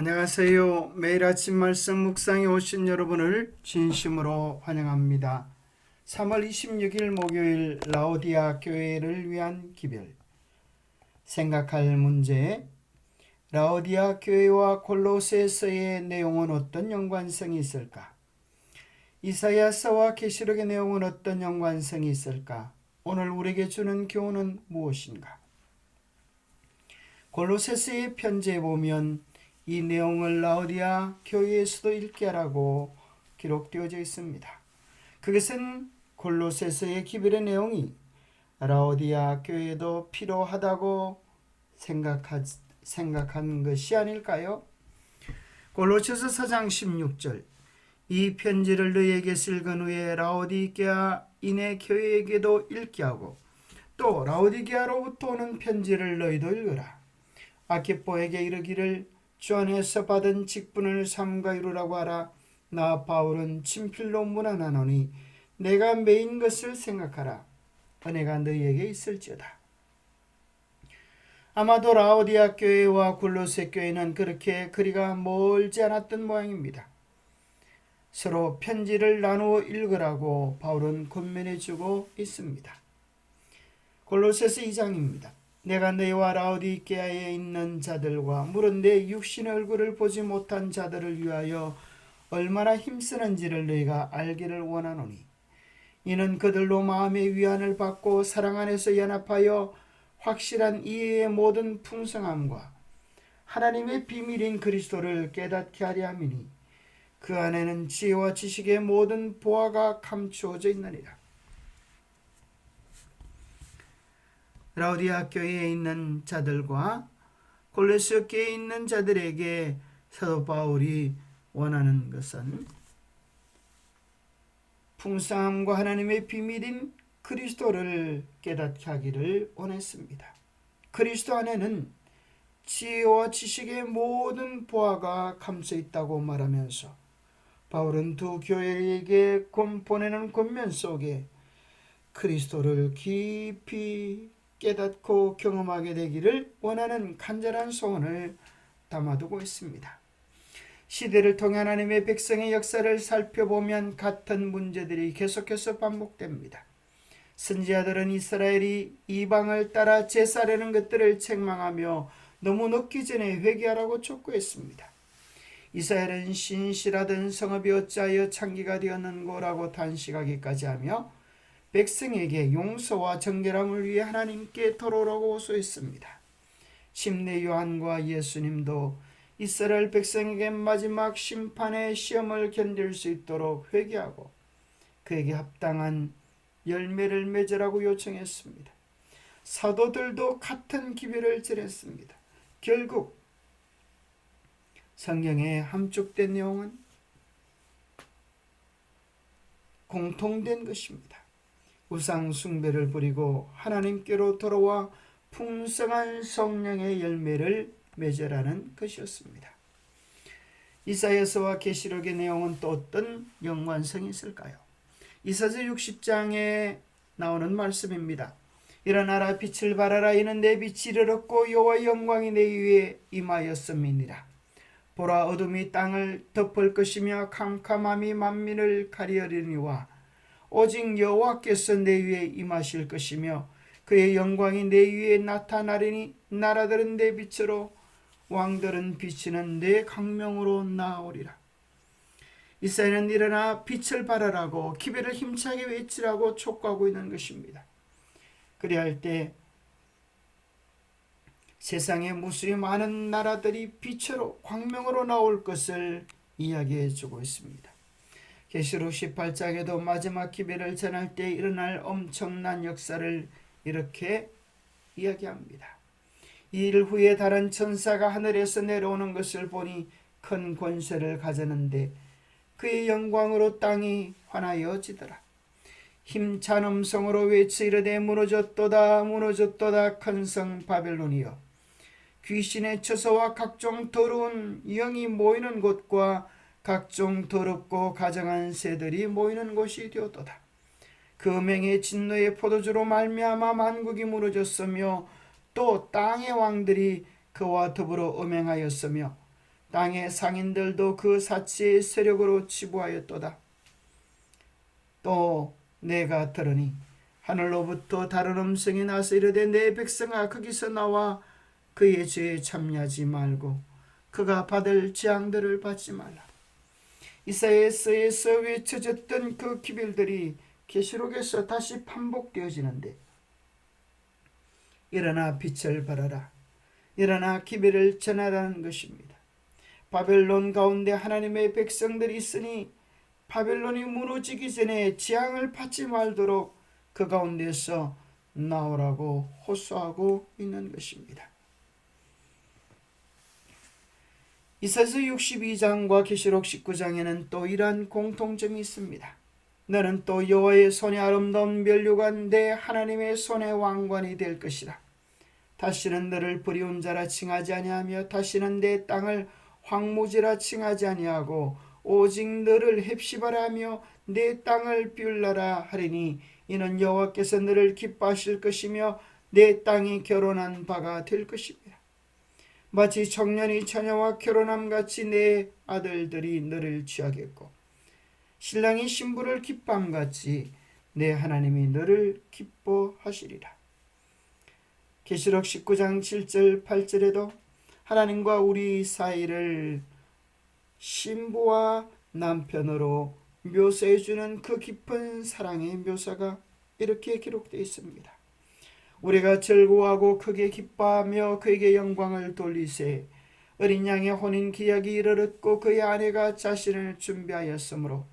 안녕하세요. 매일 아침 말씀 묵상에 오신 여러분을 진심으로 환영합니다. 3월 26일 목요일 라오디아 교회를 위한 기별. 생각할 문제. 라오디아 교회와 골로새서의 내용은 어떤 연관성이 있을까? 이사야서와 계시록의 내용은 어떤 연관성이 있을까? 오늘 우리에게 주는 교훈은 무엇인가? 골로새서의 편지에 보면 이 내용을 라오디아 교회에서도 읽게 하라고 기록되어져 있습니다. 그것은 골로새서의 기별의 내용이 라오디아 교회에도 필요하다고 생각한 것이 아닐까요? 골로새서 4장 16절 이 편지를 너희에게 읽은 후에 라오디게아인의 교회에게도 읽게 하고 또 라오디게아로부터 오는 편지를 너희도 읽으라. 아키포에게 이르기를 주 안에서 받은 직분을 삼가 이루라고 하라. 나 바울은 친필로 문안하노니 내가 매인 것을 생각하라. 은혜가 너희에게 있을지어다. 아마도 라오디아 교회와 골로새 교회는 그렇게 거리가 멀지 않았던 모양입니다. 서로 편지를 나누어 읽으라고 바울은 권면해주고 있습니다. 골로새서 2장입니다. 내가 너희와 라오디게아에 있는 자들과 물은 내 육신의 얼굴을 보지 못한 자들을 위하여 얼마나 힘쓰는지를 너희가 알기를 원하노니 이는 그들로 마음의 위안을 받고 사랑 안에서 연합하여 확실한 이해의 모든 풍성함과 하나님의 비밀인 그리스도를 깨닫게 하려 함이니 그 안에는 지혜와 지식의 모든 보화가 감추어져 있느니라. 라오디아 교회에 있는 자들과 골로새 교회에 있는 자들에게 사도 바울이 원하는 것은 풍성함과 하나님의 비밀인 그리스도를 깨닫게 하기를 원했습니다. 그리스도 안에는 지혜와 지식의 모든 보화가 감춰 있다고 말하면서 바울은 두 교회에게 보내는 권면 속에 그리스도를 깊이 깨닫고 경험하게 되기를 원하는 간절한 소원을 담아두고 있습니다. 시대를 통해 하나님의 백성의 역사를 살펴보면 같은 문제들이 계속해서 반복됩니다. 선지자들은 이스라엘이 이방을 따라 제사라는 것들을 책망하며 너무 늦기 전에 회개하라고 촉구했습니다. 이스라엘은 신실하던 성읍이 어찌하여 창기가 되었는고라고 단식하기까지 하며 백성에게 용서와 정결함을 위해 하나님께 돌아오라고 호소했습니다. 침례 요한과 예수님도 이스라엘 백성에게 마지막 심판의 시험을 견딜 수 있도록 회개하고 그에게 합당한 열매를 맺으라고 요청했습니다. 사도들도 같은 기별을 전했습니다. 결국 성경의 함축된 내용은 공통된 것입니다. 우상 숭배를 버리고 하나님께로 돌아와 풍성한 성령의 열매를 맺으라는 것이었습니다. 이사야서와 계시록의 내용은 또 어떤 연관성이 있을까요? 이사야 60장에 나오는 말씀입니다. 일어나라 빛을 발하라 이는 내 빛이 이르렀고 여호와의 영광이 내 위에 임하였음이니라. 보라 어둠이 땅을 덮을 것이며 캄캄함이 만민을 가리으리니와 오직 여호와께서 내 위에 임하실 것이며 그의 영광이 내 위에 나타나리니 나라들은 내 빛으로 왕들은 비치는 내 광명으로 나오리라. 이사야는 일어나 빛을 발하라고 기별을 힘차게 외치라고 촉구하고 있는 것입니다. 그리할 때 세상에 무수히 많은 나라들이 빛으로 광명으로 나올 것을 이야기해 주고 있습니다. 계시록 18장에도 마지막 기별을 전할 때 일어날 엄청난 역사를 이렇게 이야기합니다. 이 일 후에 다른 천사가 하늘에서 내려오는 것을 보니 큰 권세를 가졌는데 그의 영광으로 땅이 환하여지더라. 힘찬 음성으로 외치 이르되 무너졌도다 무너졌도다 큰 성 바벨론이여 귀신의 처소와 각종 더러운 영이 모이는 곳과 각종 더럽고 가증한 새들이 모이는 곳이 되었도다. 그 맹의 진노의 포도주로 말미암아 만국이 무너졌으며 또 땅의 왕들이 그와 더불어 음행하였으며 땅의 상인들도 그 사치의 세력으로 치부하였도다. 또 내가 들으니 하늘로부터 다른 음성이 나서 이르되 내 백성아 거기서 나와 그의 죄에 참여하지 말고 그가 받을 재앙들을 받지 말라. 이사야서에서 외쳐졌던 그 기별들이 계시록에서 다시 반복되어지는데, 일어나 빛을 발하라, 일어나 기별을 전하라는 것입니다. 바벨론 가운데 하나님의 백성들이 있으니 바벨론이 무너지기 전에 재앙을 받지 말도록 그 가운데서 나오라고 호소하고 있는 것입니다. 이사야서 62장과 계시록 19장에는 또 이러한 공통점이 있습니다. 너는 또 여호와의 손에 아름다운 면류관 내 하나님의 손의 왕관이 될 것이라. 다시는 너를 불의운 자라 칭하지 아니하며 다시는 내 땅을 황무지라 칭하지 아니하고 오직 너를 헵시바라 하며 내 땅을 비울라라 하리니 이는 여호와께서 너를 기뻐하실 것이며 내 땅이 결혼한 바가 될 것입니다. 마치 청년이 처녀와 결혼함 같이 내 아들들이 너를 취하겠고 신랑이 신부를 기뻐함 같이 내 하나님이 너를 기뻐하시리라. 계시록 19장 7절 8절에도 하나님과 우리 사이를 신부와 남편으로 묘사해주는 그 깊은 사랑의 묘사가 이렇게 기록되어 있습니다. 우리가 즐거워하고 크게 기뻐하며 그에게 영광을 돌리세. 어린 양의 혼인 기약이 이르렀고 그의 아내가 자신을 준비하였으므로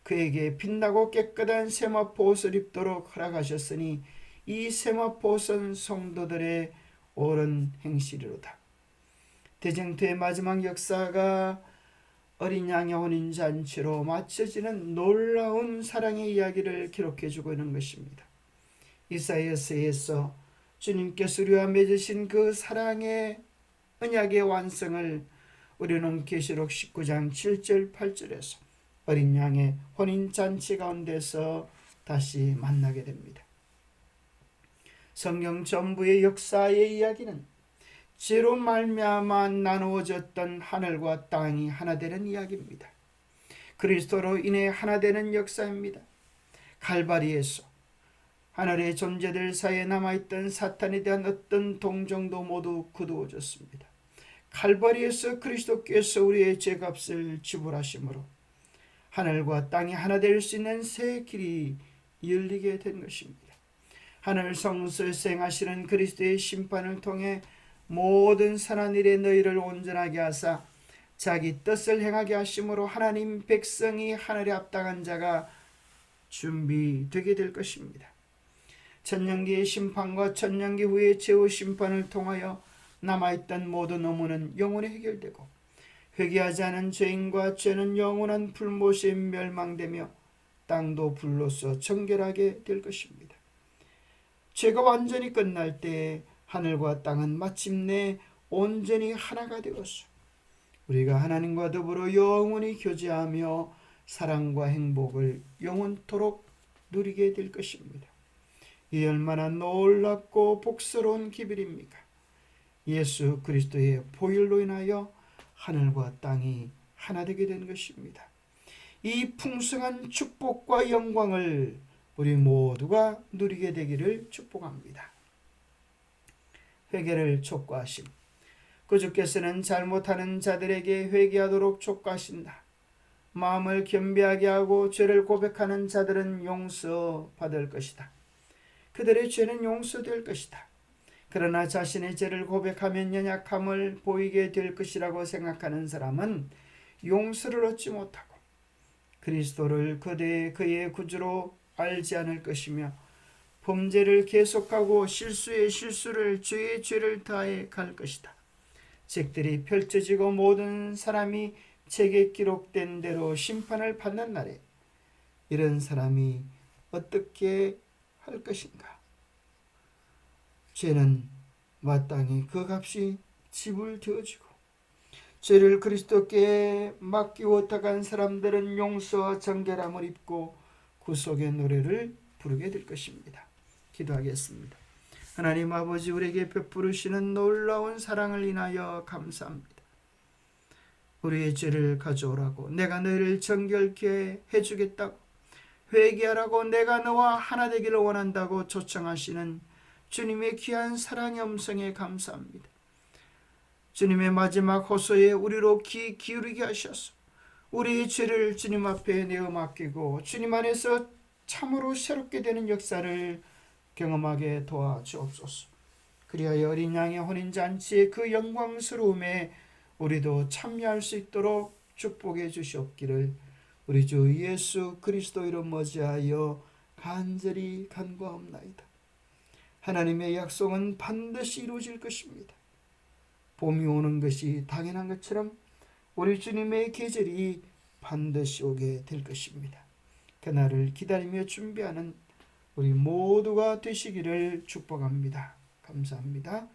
그에게 빛나고 깨끗한 세마포 옷을 입도록 허락하셨으니 이 세마포 옷은 성도들의 옳은 행실이로다. 대쟁투의 마지막 역사가 어린 양의 혼인잔치로 마쳐지는 놀라운 사랑의 이야기를 기록해주고 있는 것입니다. 이사야서에서 주님께서 우리와 맺으신 그 사랑의 언약의 완성을 우리는 계시록 19장 7절 8절에서 어린 양의 혼인잔치 가운데서 다시 만나게 됩니다. 성경 전부의 역사의 이야기는 죄로 말미암아 나누어졌던 하늘과 땅이 하나 되는 이야기입니다. 그리스도로 인해 하나 되는 역사입니다. 갈바리에서 하늘의 존재들 사이에 남아있던 사탄에 대한 어떤 동정도 모두 거두어졌습니다. 칼바리에서 그리스도께서 우리의 죄값을 지불하심으로 하늘과 땅이 하나 될 수 있는 새 길이 열리게 된 것입니다. 하늘 성소에서 행하시는 그리스도의 심판을 통해 모든 선한 일에 너희를 온전하게 하사 자기 뜻을 행하게 하심으로 하나님 백성이 하늘에 합당한 자가 준비되게 될 것입니다. 천년기의 심판과 천년기 후의 최후 심판을 통하여 남아있던 모든 의문은 영원히 해결되고 회개하지 않은 죄인과 죄는 영원한 불못에 멸망되며 땅도 불로서 정결하게 될 것입니다. 죄가 완전히 끝날 때 하늘과 땅은 마침내 온전히 하나가 되었소. 우리가 하나님과 더불어 영원히 교제하며 사랑과 행복을 영원토록 누리게 될 것입니다. 이 얼마나 놀랍고 복스러운 기별입니까? 예수 그리스도의 보혈로 인하여 하늘과 땅이 하나 되게 된 것입니다. 이 풍성한 축복과 영광을 우리 모두가 누리게 되기를 축복합니다. 회개를 촉구하심. 그 주께서는 잘못하는 자들에게 회개하도록 촉구하신다. 마음을 겸비하게 하고 죄를 고백하는 자들은 용서받을 것이다. 그들의 죄는 용서될 것이다. 그러나 자신의 죄를 고백하면 연약함을 보이게 될 것이라고 생각하는 사람은 용서를 얻지 못하고 그리스도를 그의 구주로 알지 않을 것이며 범죄를 계속하고 실수에 실수를 죄에 죄를 더해 갈 것이다. 책들이 펼쳐지고 모든 사람이 책에 기록된 대로 심판을 받는 날에 이런 사람이 어떻게 할 것인가? 죄는 마땅히 그 값이 지불되어지고 죄를 그리스도께 맡기고 어떡한 사람들은 용서와 정결함을 입고 구속의 노래를 부르게 될 것입니다. 기도하겠습니다. 하나님 아버지, 우리에게 베푸시는 놀라운 사랑을 인하여 감사합니다. 우리의 죄를 가져오라고 내가 너희를 정결케 해주겠다고 회개하라고 내가 너와 하나 되기를 원한다고 초청하시는 주님의 귀한 사랑의 음성에 감사합니다. 주님의 마지막 호소에 우리로 귀 기울이게 하셔서 우리의 죄를 주님 앞에 내어 맡기고 주님 안에서 참으로 새롭게 되는 역사를 경험하게 도와주옵소서. 그리하여 어린 양의 혼인잔치의 그 영광스러움에 우리도 참여할 수 있도록 축복해 주시옵기를 우리 주 예수 그리스도 이름 머지하여 간절히 간구하옵나이다. 하나님의 약속은 반드시 이루어질 것입니다. 봄이 오는 것이 당연한 것처럼 우리 주님의 계절이 반드시 오게 될 것입니다. 그날을 기다리며 준비하는 우리 모두가 되시기를 축복합니다. 감사합니다.